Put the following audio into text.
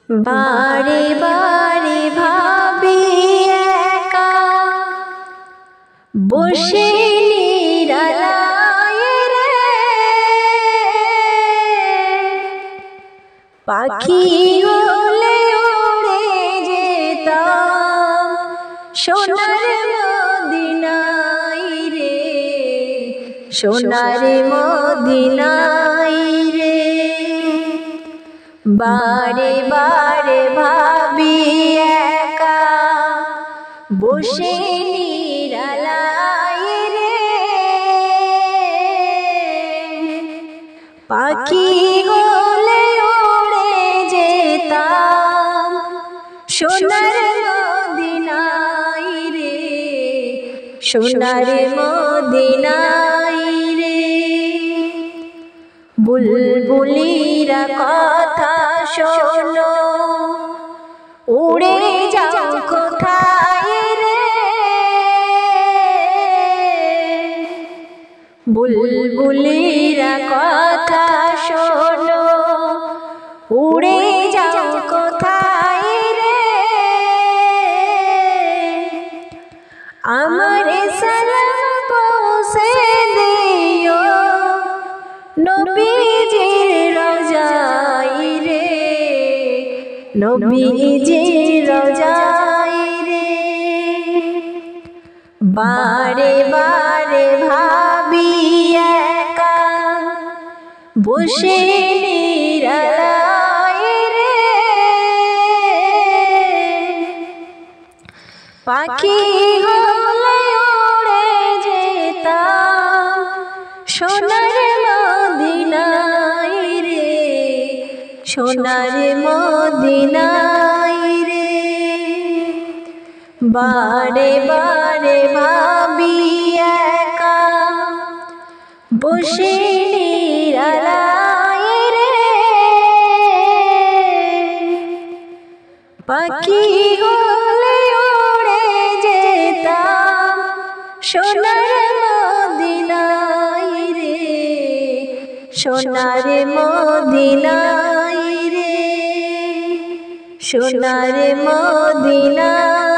বারে বারে ভাবি একা বসে নিরালায় রে, পাখি হলে উড়ে যেতাম সোনার মদিনায় রে, সোনার মদিনায় রে। বারে বারে ভাবি একা বসে নিরালায় রে, পাখি হলে উড়ে যেতাম সোনার মদিনায় রে, সোনার মদিনায় রে। বুলবুলিরা কথা শোনো, উড়ে যাও কোথায় রে, বুলবুলিরা কথা শোনো, উড়ে যাও কোথায় রে। আমার সালাম পৌঁছে দিও নবীজির রওজায় রে, নবীজির রওজায় রে। বারে বারে ভাবি একা বসে নিরালায় রে, পাখি হলে উড়ে যেতাম সোনার মদিনায় রে, সোনার মদিনায় রে। বারে বারে ভাবি একা বসে নিরালায় রে, পাখি হলে উড়ে যেতাম সোনার মদিনায় রে, সোনার মদিনায় রে, সোনার মদিনায়।